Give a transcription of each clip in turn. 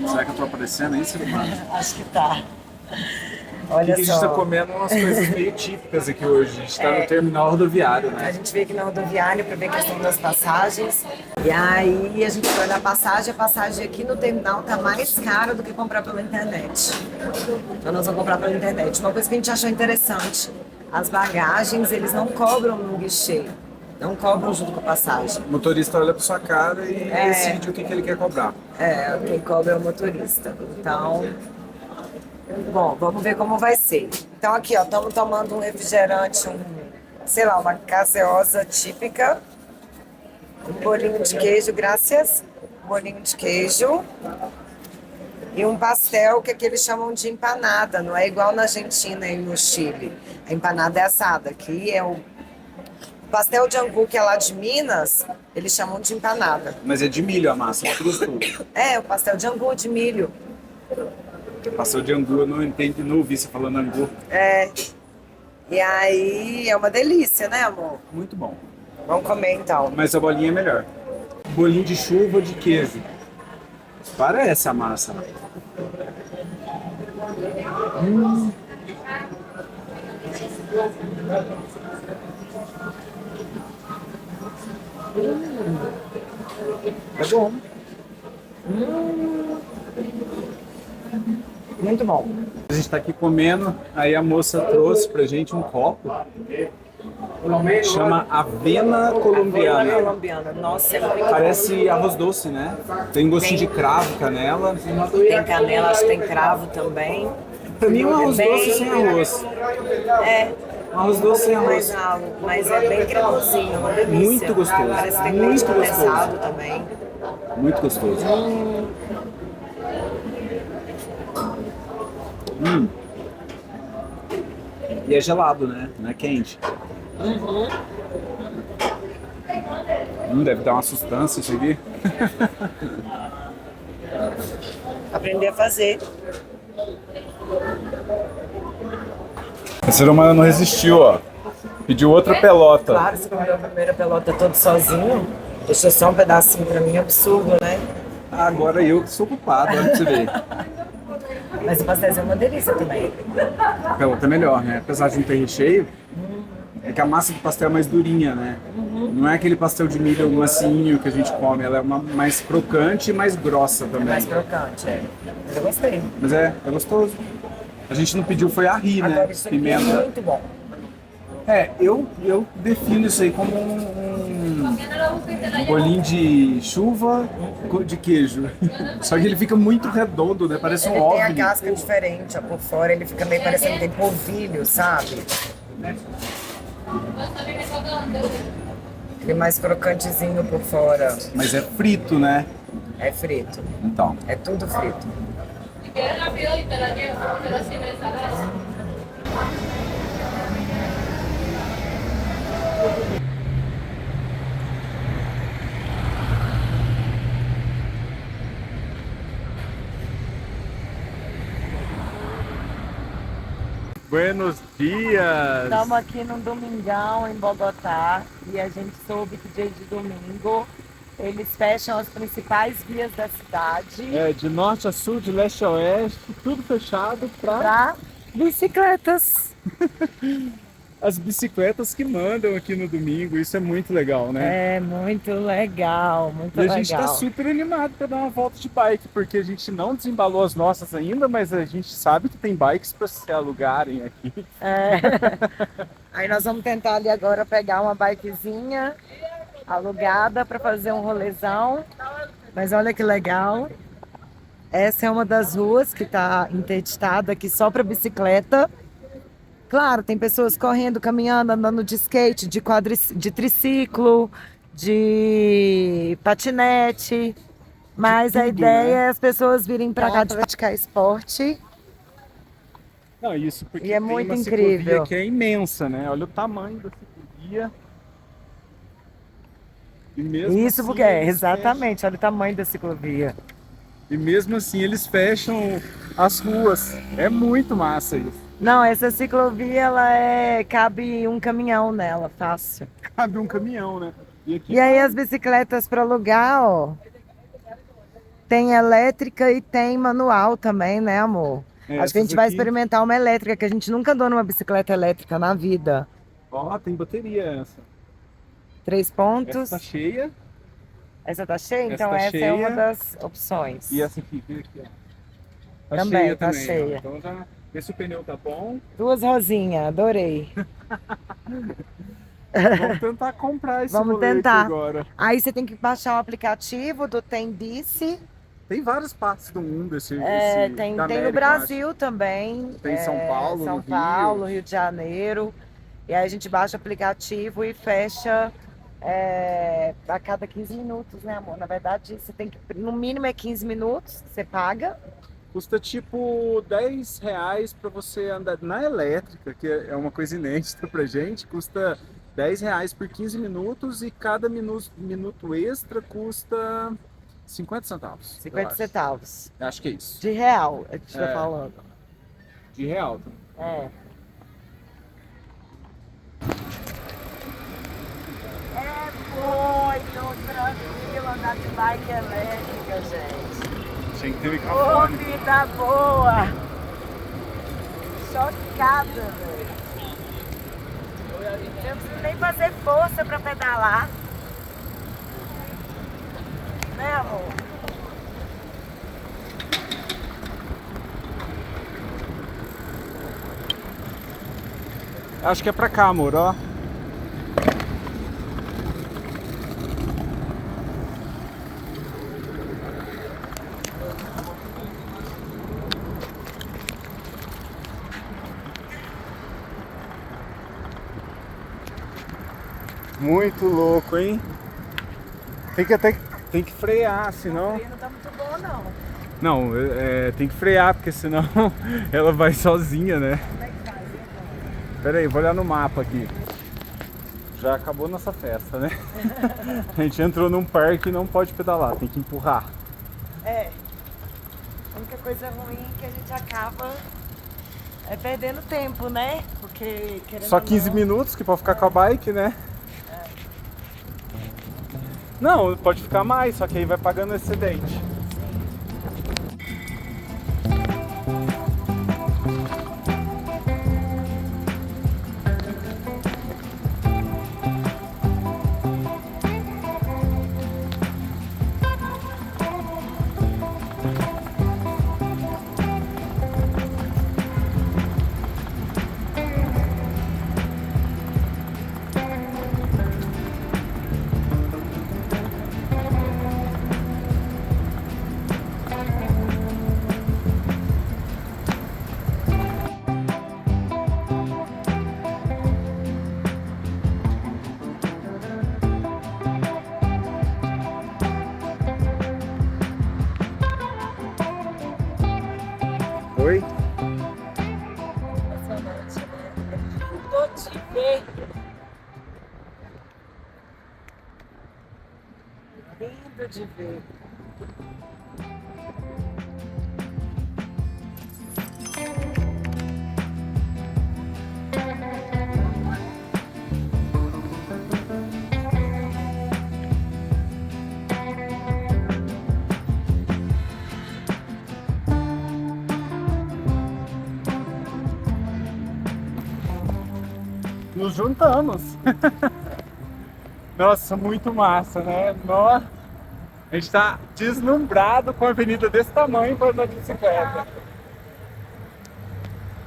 Será que eu tô aparecendo aí, ser humano? Acho que tá. Aqui Olha que a gente tá só. comendo umas coisas meio típicas aqui hoje. A gente tá no É, terminal rodoviário, a né? gente veio aqui na rodoviária para ver a questão das passagens. E aí a gente foi olhar a passagem aqui no terminal tá mais cara do que comprar pela internet. Então nós vamos comprar pela internet. Uma coisa que a gente achou interessante, as bagagens eles não cobram no guichê, não cobram junto com a passagem. O motorista olha pra sua cara e É, decide o que ele quer cobrar. quem cobra é o motorista. Então, bom, vamos ver como vai ser. Então aqui, ó, estamos tomando um refrigerante, sei lá, uma gaseosa típica, um bolinho de queijo, graças, um bolinho de queijo e um pastel que aqui eles chamam de empanada, não é igual na Argentina e no Chile. A empanada é assada, aqui é o pastel de angu que é lá de Minas, eles chamam de empanada. Mas é de milho a massa, muito gostoso. É, o pastel de angu de milho. Passou de angu, eu não entendi, não ouvi você falando angu. É, e aí é uma delícia, né, amor? Muito bom. Vamos comer então. Mas a bolinha é melhor. Bolinho de chuva ou de queijo. Parece a massa. É bom. Muito bom. A gente tá aqui comendo, aí a moça trouxe pra gente um copo. Chama Avena Colombiana. Colombiana. Nossa, é muito Parece arroz doce, né? Tem gostinho de cravo, canela. bom. Tem canela, acho que tem cravo também. Pra mim é um arroz doce sem arroz. É, Um arroz doce sem arroz. mais ralo, mas é bem cremosinho, uma delícia. Muito gostoso, Parece que tem muito leite gostoso. condensado também. Muito gostoso. E é gelado, né? Não é quente. Deve dar uma sustância isso aqui. Aprender a fazer. A ser humano não resistiu, ó. Pediu outra pelota. Claro, você comeu a primeira pelota todo sozinho. Deixa só um pedacinho pra mim, absurdo, né? Agora eu que sou culpado, olha pra você ver. Mas o pastel é uma delícia também. A pelota é melhor, né? Apesar de não ter recheio, é que a massa do pastel é mais durinha, né? Não é aquele pastel de milho massinho que a gente come, ela é uma mais crocante e mais grossa também. Mais crocante, é. Mas eu gostei. Mas é gostoso. A gente não pediu foi arri, né? Agora isso aqui é Pimenta. muito bom. Eu defino isso aí como um bolinho de chuva de queijo. Só que ele fica muito redondo, né? Parece um Ele tem a OVNI. casca diferente, ó, por fora ele fica meio parecendo que tem polvilho, sabe? Ele é mais crocantezinho por fora. Mas é frito, né? É frito. Então. É tudo frito. Buenos dias! Estamos aqui num domingão em Bogotá e a gente soube que dia de domingo eles fecham as principais vias da cidade É, de norte a sul, de leste a oeste, tudo fechado para para bicicletas. as bicicletas que mandam aqui no domingo. Isso é muito legal, né? É muito legal, muito E a legal. gente está super animado para dar uma volta de bike, porque a gente não desembalou as nossas ainda, mas a gente sabe que tem bikes para se alugarem aqui. Aí nós vamos tentar ali agora pegar uma bikezinha alugada para fazer um rolezão. Mas olha que legal. Essa é uma das ruas que está interditada aqui só para bicicleta. Claro, tem pessoas correndo, caminhando, andando de skate, de triciclo, de patinete. Mas a tudo, ideia né? é as pessoas virem para cá de praticar esporte. Não, isso porque E é tem muito uma incrível. ciclovia que é imensa, né? Olha o tamanho da ciclovia. E mesmo Isso assim, porque é, eles exatamente, olha o tamanho da ciclovia. E mesmo assim eles fecham as ruas. É muito massa isso. Não, essa ciclovia, cabe um caminhão nela, fácil. Cabe um caminhão, né? E aqui E aí as bicicletas para alugar, ó, Tem elétrica e tem manual também, né, amor? Acho que a Essas gente vai aqui, experimentar uma elétrica, que a gente nunca andou numa bicicleta elétrica na vida. ó, tem bateria essa. Três Essa tá pontos. cheia, Essa tá cheia? essa Então tá essa é uma cheia das e opções. essa aqui, vê aqui, ó. Tá cheia Também, tá também, ó. cheia. Então já vê se o pneu tá bom. Duas rosinhas, adorei. Vamos tentar comprar esse Vamos rolê aqui tentar. agora. Aí você tem que baixar o aplicativo do Tem Bici. Tem várias partes do mundo Tem, da tem no América, eu acho. Brasil também, Tem em São Paulo, no São Rio. Paulo, Rio de Janeiro. E aí a gente baixa o aplicativo e fecha a cada 15 minutos, né, amor? Na verdade, você tem que, no mínimo é 15 minutos, você paga. Custa tipo R$ 10 para você andar na elétrica, que é uma coisa inédita pra gente. Custa R$ 10 por 15 minutos e cada minuto extra custa 50 centavos, eu 50 acho. centavos. Acho que é isso. De real, a gente tá É. falando. De real. É. É muito tranquilo andar de bike elétrica, gente. Tinha que ter Ô, microfone. vida boa! Chocada, velho. Eu não preciso nem fazer força pra pedalar. Né, amor? Acho que é pra cá, amor, ó. Muito louco, hein? Tem que frear, senão. Não tá muito bom, não. Não, tem que frear, porque senão ela vai sozinha, né? Como é que faz? Pera aí, vou olhar no mapa aqui. Já acabou nossa festa, né? A gente entrou num parque e não pode pedalar, tem que empurrar. É. A única coisa ruim é que a gente acaba perdendo tempo, né? Porque querendo Só ou 15 não, minutos que pode ficar com a bike, né? Não, pode ficar mais, só que aí vai pagando excedente. Oi? impressionante, né? Tô te ver. Lindo de ver. Nos juntamos. Nossa, muito massa, né? Nossa, a gente tá deslumbrado com a avenida desse tamanho para andar de bicicleta.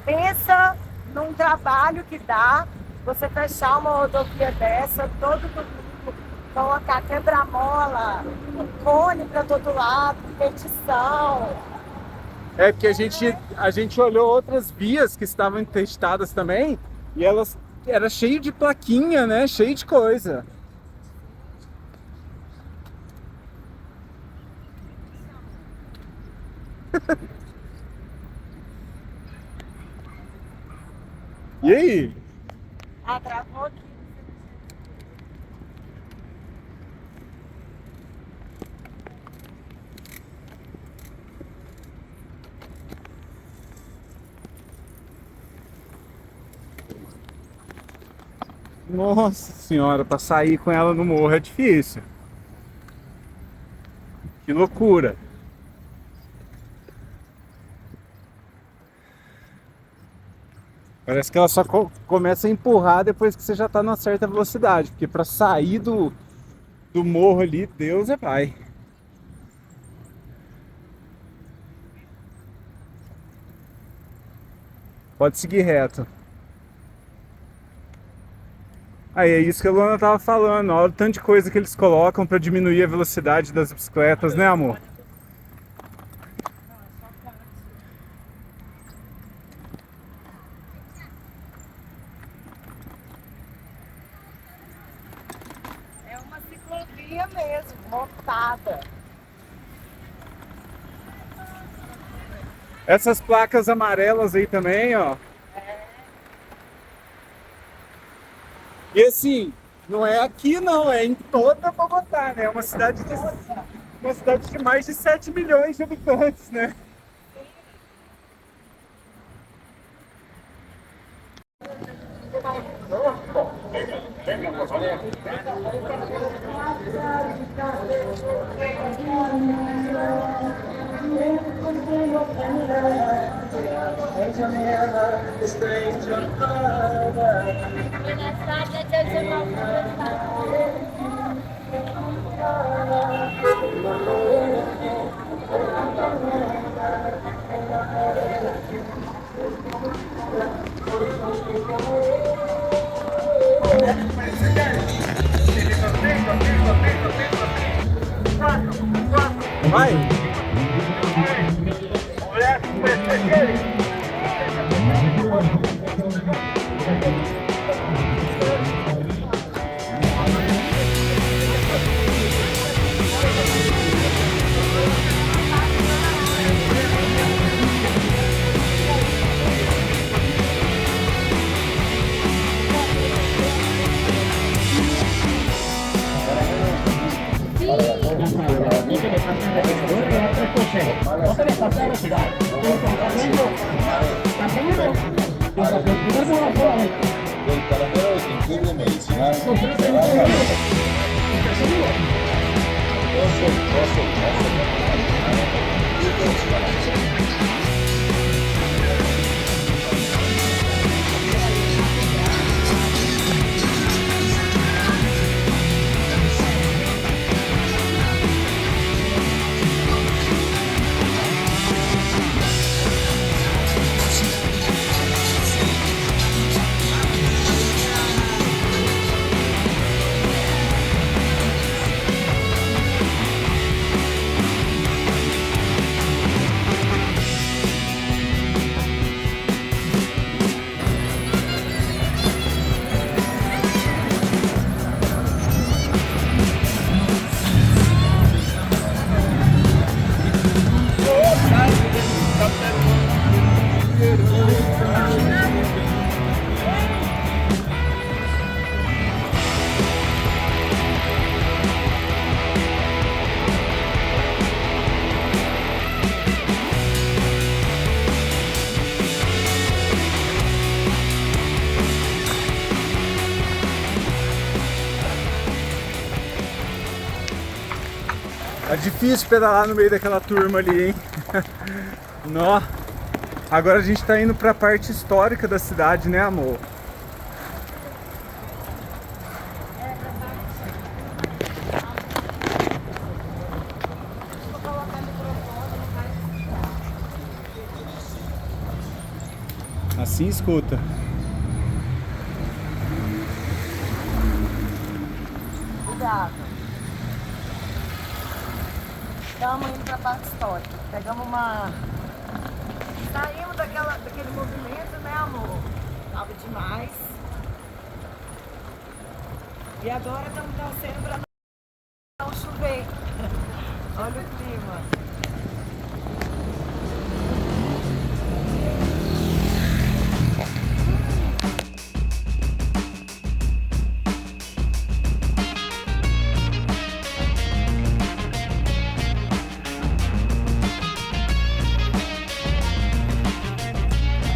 Pensa num trabalho que dá você fechar uma rodovia dessa todo domingo, colocar quebra-mola, cone para todo lado, petição. É porque a gente olhou outras vias que estavam testadas também e elas era cheio de plaquinha, né? Cheio de coisa. E aí? Ah, travou aqui. Nossa senhora, para sair com ela no morro é difícil. Que loucura. Parece que ela só começa a empurrar depois que você já tá numa certa velocidade, porque para sair do morro ali, Deus é pai. Pode seguir reto. Aí é isso que a Luana tava falando, olha o tanto de coisa que eles colocam para diminuir a velocidade das bicicletas, né, amor? É uma ciclovia mesmo, montada. Essas placas amarelas aí também, ó. E assim, não é aqui não, é em toda Bogotá, né? É uma cidade de mais de 7 milhões de habitantes, né? Vai! Del paradero de jengibre medicinal. É difícil pedalar no meio daquela turma ali, hein? Nó. Agora a gente tá indo pra parte histórica da cidade, né, amor? Assim escuta. Cuidado. Estamos indo para a parte histórica. Pegamos uma. Saímos daquele movimento, né, amor? Tava demais. E agora estamos torcendo para não chover. Olha o clima.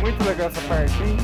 Muito legal essa parte, hein?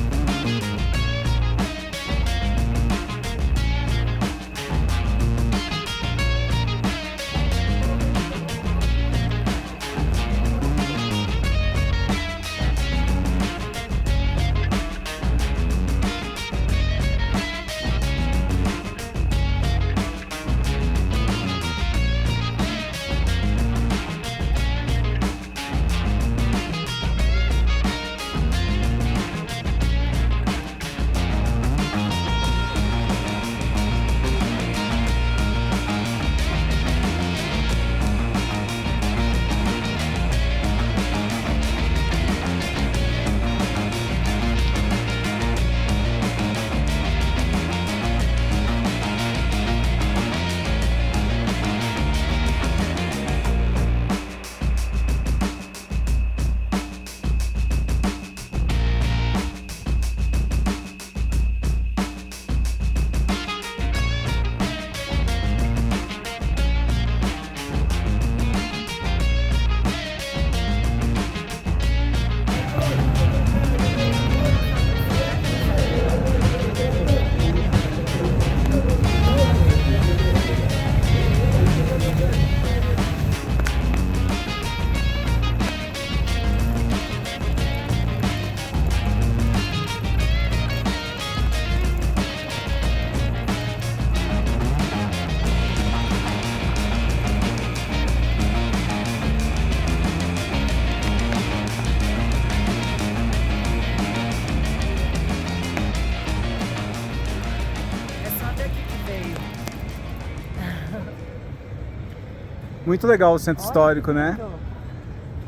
muito legal o centro Olha, histórico, né? lindo.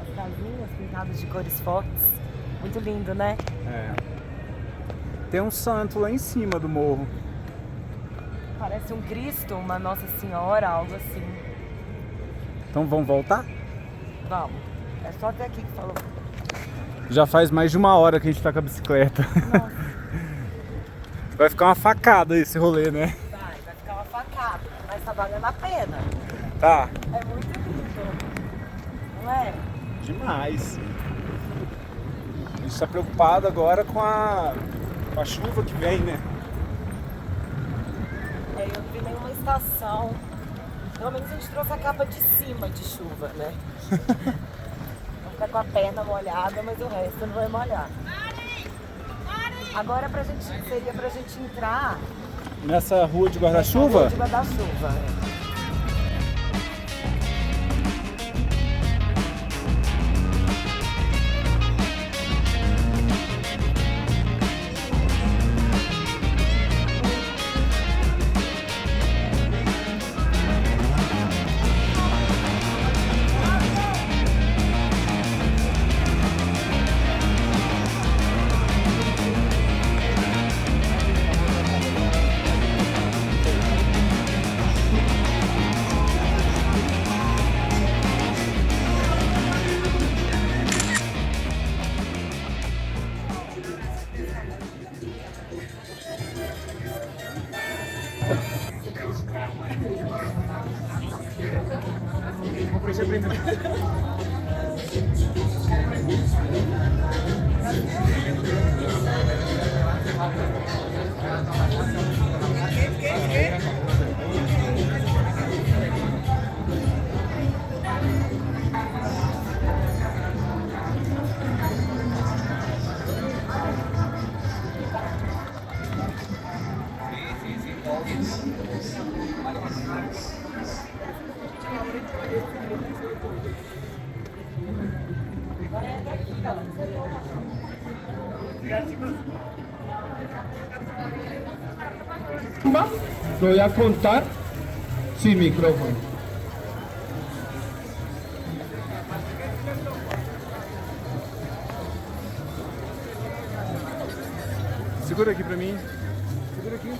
As casinhas pintadas de cores fortes. Muito lindo, né? É. Tem um santo lá em cima do morro. Parece um Cristo, uma Nossa Senhora, algo assim. Então vamos voltar? Vamos. É só até aqui que falou. Já faz mais de 1 hora que a gente tá com a bicicleta. Nossa. Vai ficar uma facada esse rolê, né? Vai ficar uma facada, mas tá valendo a pena. Tá. É muito lindo. Não é? Demais. A gente tá preocupado agora com a chuva que vem, né? É, eu não vi nenhuma estação. Pelo menos a gente trouxe a capa de cima de chuva, né? Vou ficar com a perna molhada, mas o resto não vai molhar. Agora seria pra gente entrar Nessa rua de na guarda-chuva? rua de guarda-chuva. Voy a contar sin micrófono. Segura aqui pra mim. Segura aqui.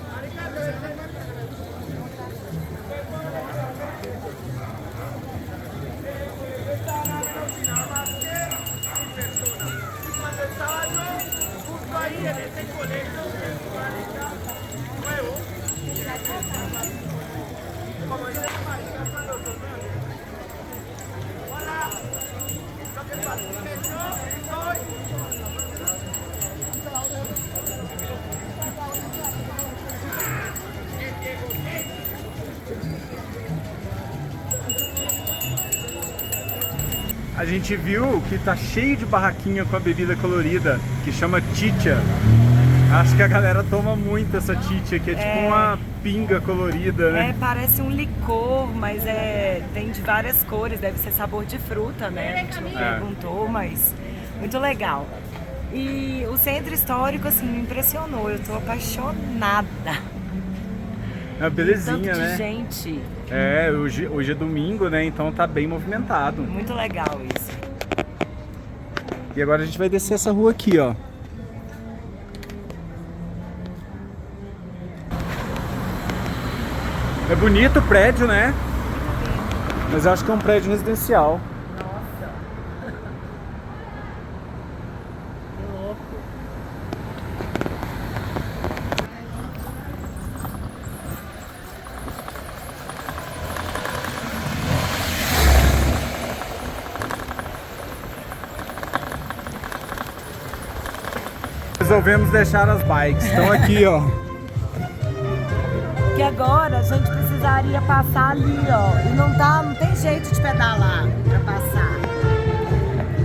A gente viu que tá cheio de barraquinha com a bebida colorida, que chama chicha. Acho que a galera toma muito essa chicha, que é tipo uma pinga colorida, né? É, parece um licor, mas tem de várias cores, deve ser sabor de fruta, né? A gente não perguntou, mas muito legal. E o centro histórico, assim, me impressionou, eu tô apaixonada. É uma belezinha, Tanto de né? gente, É, hoje é domingo, né? Então tá bem movimentado. muito legal isso. E agora a gente vai descer essa rua aqui, ó. É bonito o prédio, né? Mas eu acho que é um prédio residencial. Nossa, que louco. Resolvemos deixar as bikes. Estão aqui, ó. Que agora a gente precisaria passar ali, ó. E não tem jeito de pedalar pra passar.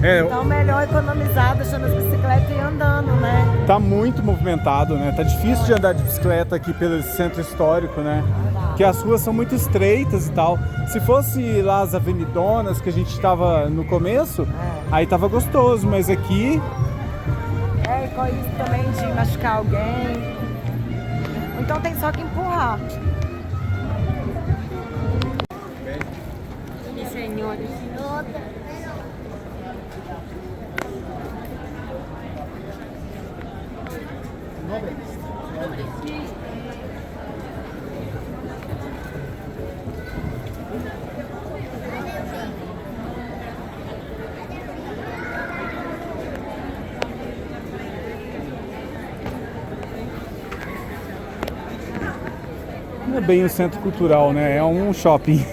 É, Então melhor economizar, deixando as bicicletas e ir andando, né? tá muito movimentado, né? Tá difícil de andar de bicicleta aqui pelo centro histórico, né? Porque as ruas são muito estreitas e tal. Se fosse lá as avenidonas que a gente tava no começo, aí tava gostoso, mas aqui É, e com isso também de machucar alguém. Então tem só que empurrar. Esse Não é bem um centro cultural, né? É um shopping.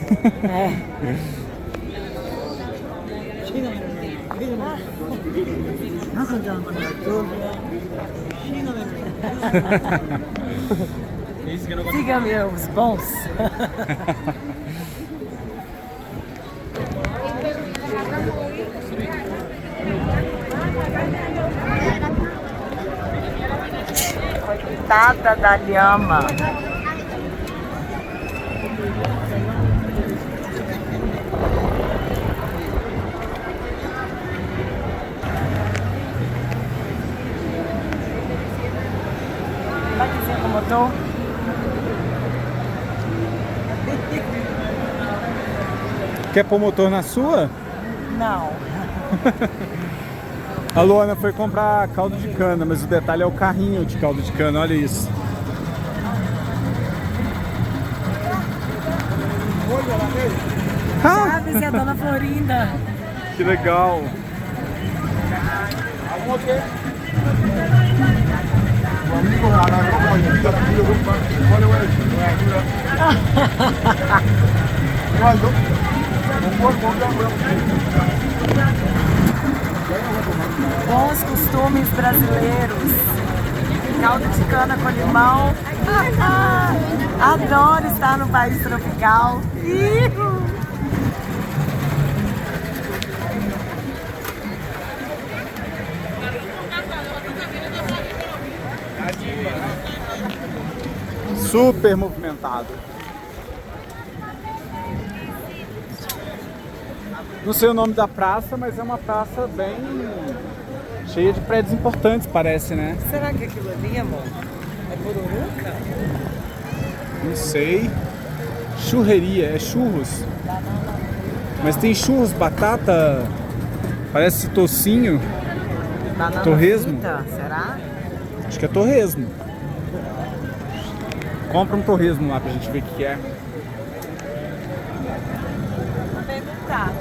Siga meus bons. Coitada da lhama. Vai dizer como eu tô? Quer pôr motor na sua? Não. A Luana foi comprar caldo de cana, mas o detalhe é o carrinho de caldo de cana, olha isso. Chaves e a Dona Florinda. Que legal. Bons costumes brasileiros. Caldo de cana com limão. Adoro estar no país tropical. Super movimentado. Não sei o nome da praça, mas é uma praça bem cheia de prédios importantes, parece, né? Será que aquilo ali, amor, é pururuca? Não sei. Churreria, é churros. Mas tem churros, batata, parece tocinho. Banana Torresmo? frita, será? Acho que é torresmo. Compra um torresmo lá pra gente ver o que é. Vou perguntar.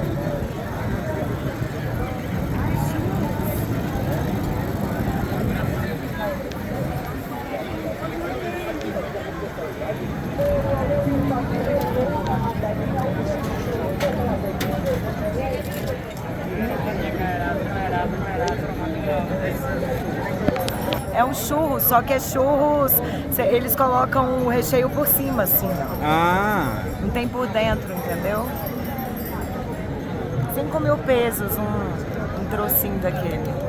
É um churro, só que é churros, eles colocam o recheio por cima, assim, ó. Ah, Não tem por dentro, entendeu? 5.000 pesos um trocinho daquele.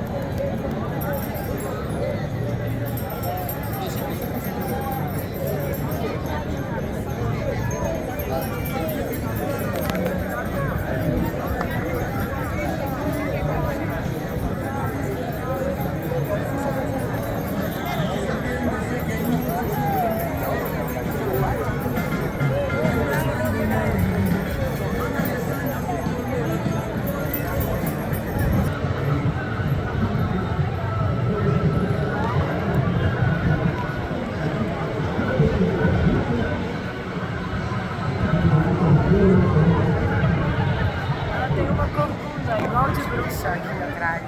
Ela tem uma corcunda igual de bruxa aqui atrás.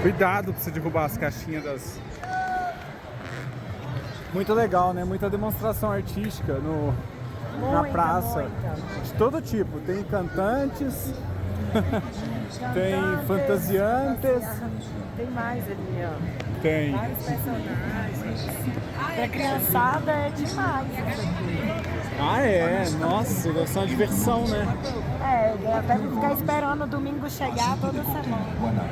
cuidado pra você derrubar as caixinhas das... Muito legal, né? Muita demonstração artística na praça. Muita. De todo tipo. Tem cantantes, tem fantasiantes, Tem mais ali, ó. tem... Vários personagens. Pra criançada é demais isso aqui. Ah, é? Nossa, deve ser uma diversão, né? É, deve ficar esperando o domingo chegar toda semana.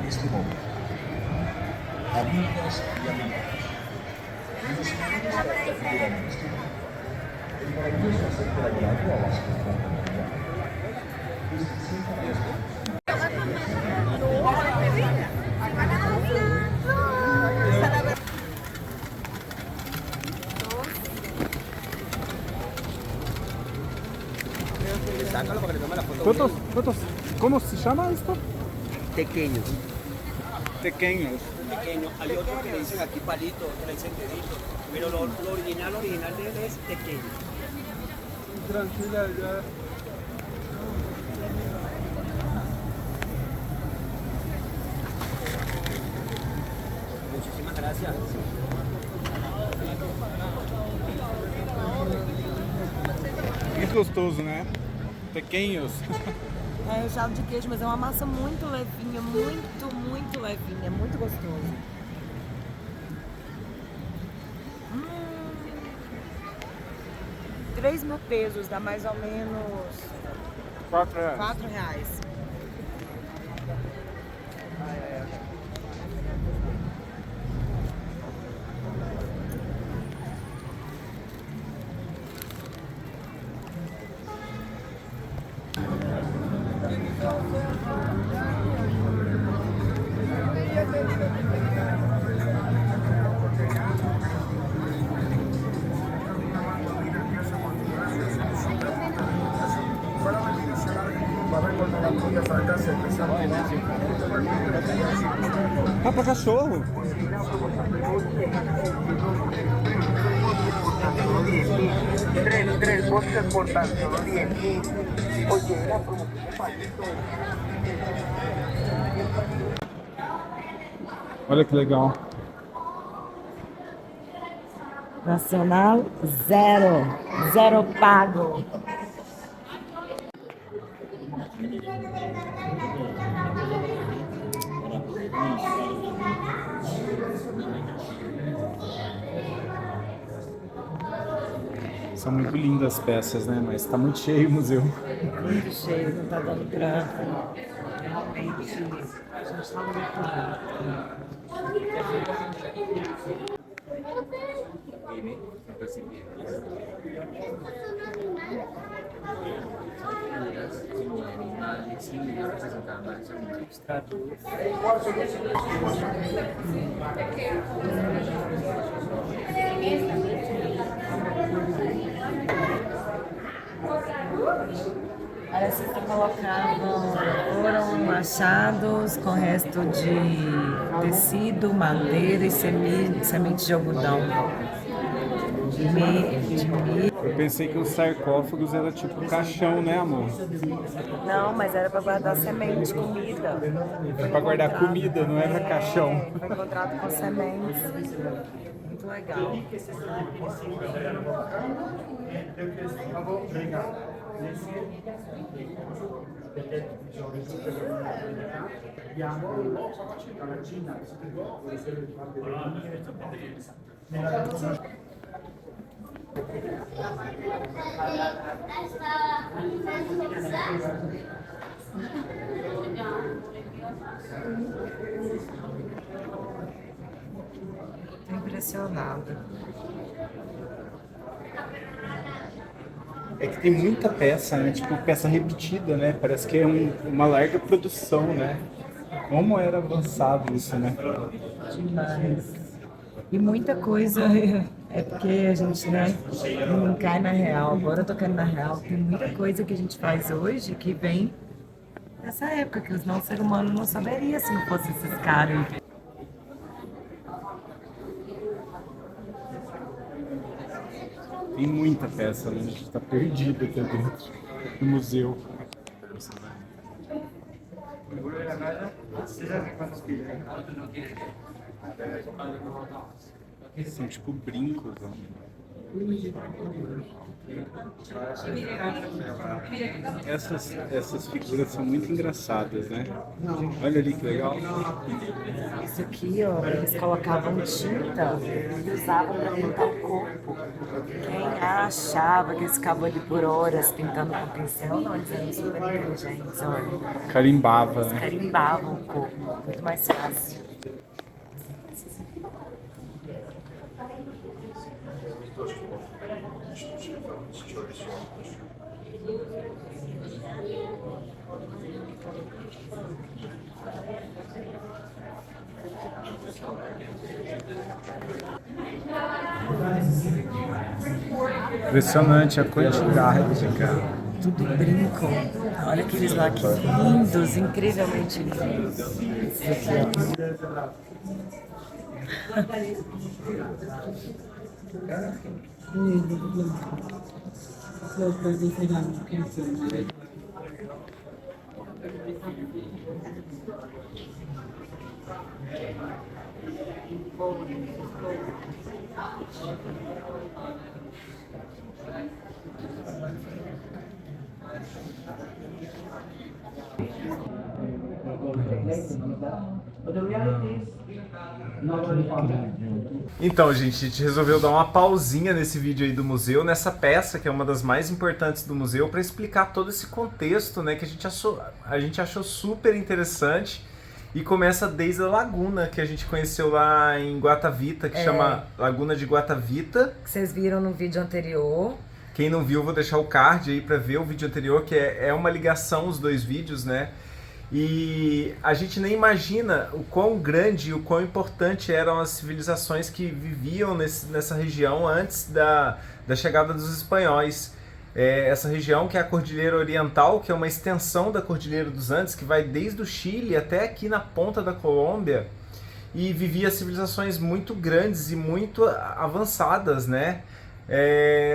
¿Cuántos, cómo se llama esto? Pequeño. Pequeños. Pequeño. Hay otros que le dicen aquí palito, otros le dicen dedito. Pero lo original de él es pequeño. Tranquila, ya. Muchísimas gracias. Muito gostoso, né? Pequeños. É recheado de queijo, mas é uma massa muito levinha, muito levinha, muito gostoso. 3.000 pesos, dá mais ou menos R$4. R$4. Ah, pra cachorro. Tres vodka por tan solo 10. Oye, la promoción Olha que legal. Nacional, zero. Zero pago. São muito lindas as peças, né? Mas tá muito cheio o museu. Muito cheio, não tá dando pra... Realmente, a gente tá muito... Parece que colocavam, foram achados com resto de tecido, madeira e semente de algodão. De milho. Eu pensei que os sarcófagos era tipo caixão, né, amor? Não, mas era para guardar semente, comida. Era pra guardar comida, não era caixão. Foi encontrado com sementes. Muito legal. Tô impressionada. É que tem muita peça, né? Tipo, peça repetida, né? Parece que é uma larga produção, né? Como era avançado isso, né? Demais. E muita coisa, é porque a gente, né, não cai na real. Agora eu tô caindo na real. Tem muita coisa que a gente faz hoje que vem dessa época, que os não seres humanos não saberia se não fosse esses caras. Tem muita peça, né? A gente tá perdido aqui dentro do museu. São tipo brincos, ó. Essas figuras são muito engraçadas, né? Olha ali que legal. Isso aqui, ó, eles colocavam tinta e usavam para pintar o corpo. Quem achava que eles ficavam ali por horas pintando com pincel, não, eles eram super inteligentes, olha. Carimbava, Eles né? carimbavam o corpo, muito mais fácil. Impressionante a quantidade, cara. tudo brinco. Olha aqueles lá que lindos, incrivelmente lindos. Esses aqui, Então, gente, a gente resolveu dar uma pausinha nesse vídeo aí do museu, nessa peça que é uma das mais importantes do museu, para explicar todo esse contexto, né, que a gente achou super interessante. E começa desde a laguna que a gente conheceu lá em Guatavita, que chama Laguna de Guatavita. que vocês viram no vídeo anterior. Quem não viu, vou deixar o card aí para ver o vídeo anterior, que é uma ligação os dois vídeos, né? E a gente nem imagina o quão grande e o quão importante eram as civilizações que viviam nessa região antes da chegada dos espanhóis. Essa região que é a Cordilheira Oriental, que é uma extensão da Cordilheira dos Andes, que vai desde o Chile até aqui na ponta da Colômbia, e vivia civilizações muito grandes e muito avançadas, né?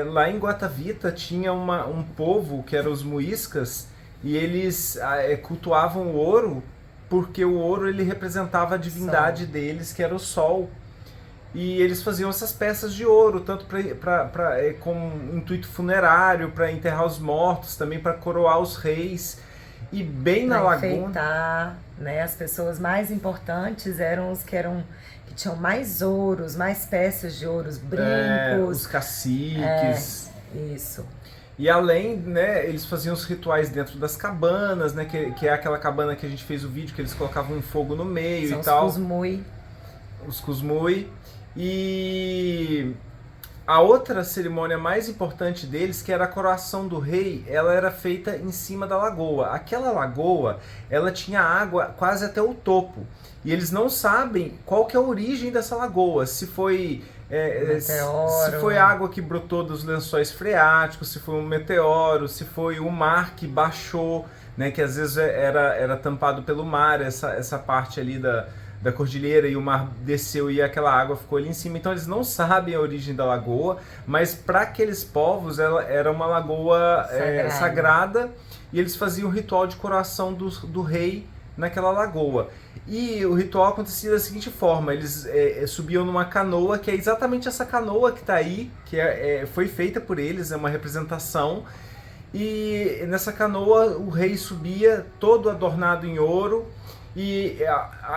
Lá em Guatavita tinha um povo que eram os muiscas, e eles cultuavam o ouro, porque o ouro ele representava a divindade deles, que era o sol. E eles faziam essas peças de ouro, tanto com intuito funerário, para enterrar os mortos, também para coroar os reis. E bem na laguna... enfeitar, né? As pessoas mais importantes eram os que tinham mais ouros, mais peças de ouros, brincos. Os caciques. Isso. E além, né, eles faziam os rituais dentro das cabanas, né, que é aquela cabana que a gente fez o vídeo, que eles colocavam um fogo no meio e tal. Os cusmui. Os cusmui. E a outra cerimônia mais importante deles, que era a coroação do rei, ela era feita em cima da lagoa. Aquela lagoa, ela tinha água quase até o topo. E eles não sabem qual que é a origem dessa lagoa, se foi água que brotou dos lençóis freáticos, se foi um meteoro, se foi o mar que baixou, né, que às vezes era tampado pelo mar, essa parte ali da cordilheira, e o mar desceu e aquela água ficou ali em cima. Então eles não sabem a origem da lagoa, mas para aqueles povos ela era uma lagoa sagrada, e eles faziam o ritual de coroação do rei naquela lagoa. E o ritual acontecia da seguinte forma: eles subiam numa canoa, que é exatamente essa canoa que está aí, que foi feita por eles, é uma representação. E nessa canoa o rei subia todo adornado em ouro, e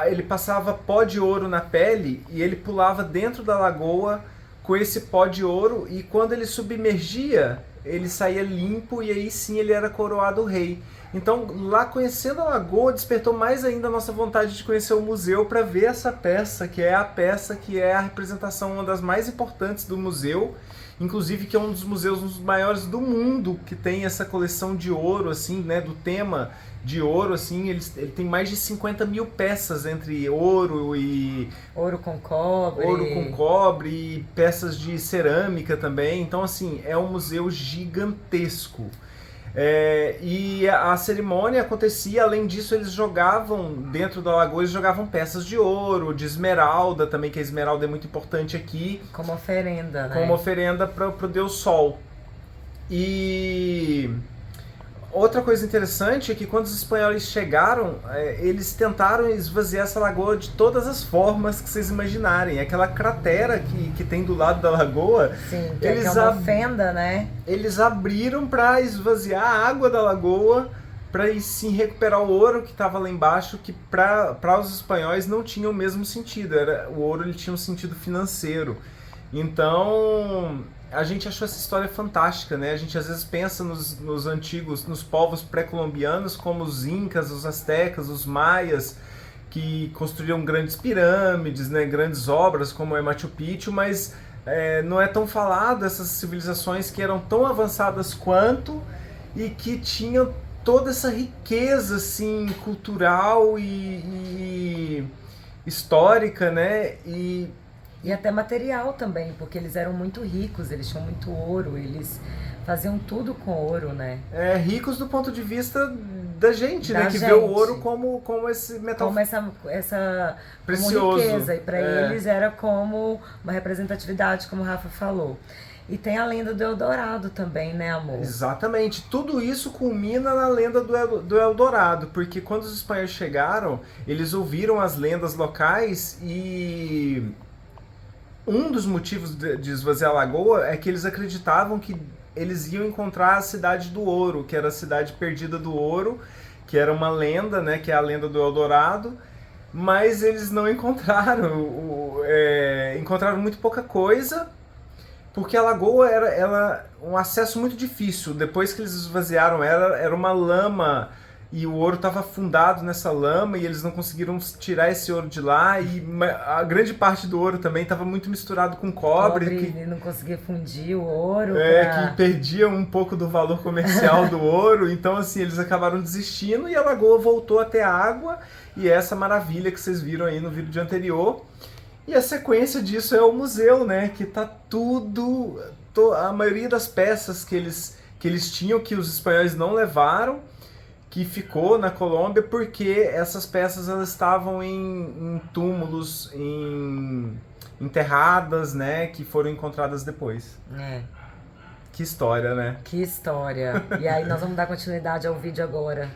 ele passava pó de ouro na pele, e ele pulava dentro da lagoa com esse pó de ouro, e quando ele submergia, ele saía limpo, e aí sim ele era coroado rei. Então, lá conhecendo a lagoa, despertou mais ainda a nossa vontade de conhecer o museu para ver essa peça, que é a representação, uma das mais importantes do museu, inclusive que é um dos museus, um dos maiores do mundo, que tem essa coleção de ouro, assim, né, do tema de ouro, assim. Ele tem mais de 50 mil peças entre ouro e... Ouro com cobre e peças de cerâmica também. Então, assim, é um museu gigantesco. E a cerimônia acontecia, além disso eles jogavam dentro da lagoa, eles jogavam peças de ouro, de esmeralda também, que a esmeralda é muito importante aqui. Como oferenda, né? Como oferenda para o Deus Sol. E outra coisa interessante é que quando os espanhóis chegaram, eles tentaram esvaziar essa lagoa de todas as formas que vocês imaginarem. Aquela cratera que tem do lado da lagoa, sim, que é uma fenda, né? Eles abriram para esvaziar a água da lagoa, para sim recuperar o ouro que estava lá embaixo, que para os espanhóis não tinha o mesmo sentido. O ouro ele tinha um sentido financeiro. Então a gente achou essa história fantástica, né? A gente às vezes pensa nos antigos, nos povos pré-colombianos, como os incas, os astecas, os maias, que construíram grandes pirâmides, né? Grandes obras como é Machu Picchu, mas não é tão falado essas civilizações que eram tão avançadas quanto, e que tinham toda essa riqueza assim, cultural e histórica, né? E até material também, porque eles eram muito ricos, eles tinham muito ouro, eles faziam tudo com ouro, né? Ricos do ponto de vista da gente, Da né? Que vê o gente. ouro como esse metal Como essa precioso. como riqueza. E para É. eles era como uma representatividade, como o Rafa falou. E tem a lenda do Eldorado também, né, amor? Exatamente. Tudo isso culmina na lenda do Eldorado, porque quando os espanhóis chegaram, eles ouviram as lendas locais e um dos motivos de esvaziar a lagoa é que eles acreditavam que eles iam encontrar a cidade do ouro, que era a cidade perdida do ouro, que era uma lenda, né, que é a lenda do Eldorado, mas eles não encontraram, encontraram muito pouca coisa, porque a lagoa era um acesso muito difícil. Depois que eles esvaziaram, era uma lama e o ouro estava afundado nessa lama e eles não conseguiram tirar esse ouro de lá. E a grande parte do ouro também estava muito misturado com cobre. E não conseguia fundir o ouro. Que perdia um pouco do valor comercial do ouro. Então, assim, eles acabaram desistindo e a lagoa voltou a ter água. E é essa maravilha que vocês viram aí no vídeo anterior. E a sequência disso é o museu, né? Que tá tudo... a maioria das peças que eles tinham, que os espanhóis não levaram, que ficou na Colômbia, porque essas peças elas estavam em túmulos, enterradas, né? Que foram encontradas depois. Que história, né? Que história. E aí nós vamos dar continuidade ao vídeo agora.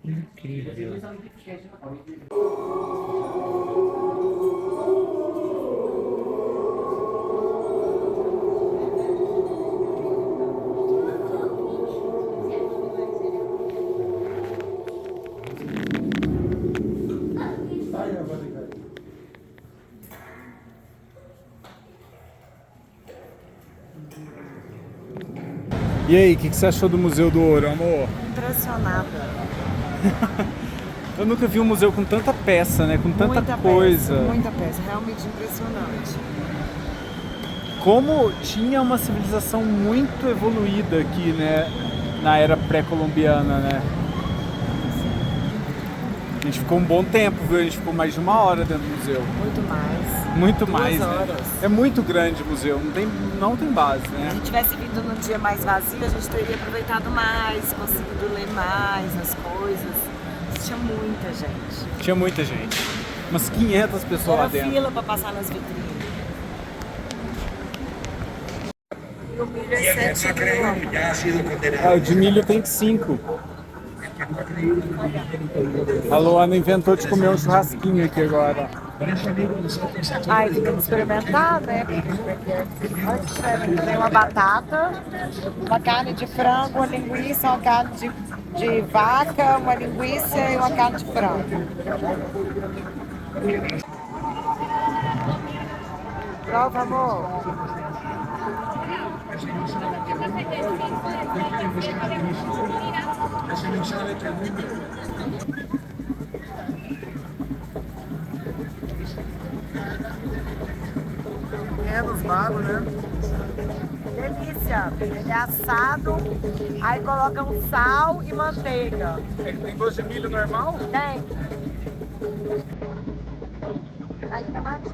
Incrível. E aí, o que você achou do Museu do Ouro, amor? Impressionada. Eu nunca vi um museu com tanta peça, né? Com tanta coisa. Muita peça, realmente impressionante. Como tinha uma civilização muito evoluída aqui, né? Na era pré-colombiana, né? A gente ficou um bom tempo, viu? A gente ficou mais de 1 hora dentro do museu. Muito mais. Muito 2 mais, horas. né? É muito grande o museu, não tem base, Se a né? gente tivesse vindo num dia mais vazio, a gente teria aproveitado mais, conseguido ler mais as coisas. Tinha muita gente. Tinha muita gente. Umas 500 pessoas lá Era dentro. fila para passar nas vitrines. E o milho é 7 mil. O de milho tem 5. A Luana inventou de comer um churrasquinho aqui agora. Aí tem que experimentar, né? Olha que diferente. Tem uma batata, uma carne de frango, uma linguiça, uma carne de vaca, uma linguiça e uma carne de frango. Prova, amor. Nos bagos, né? Delícia. Ele é assado, aí coloca um sal e manteiga. Ele tem gosto de milho normal? Tem. Aí, tomate.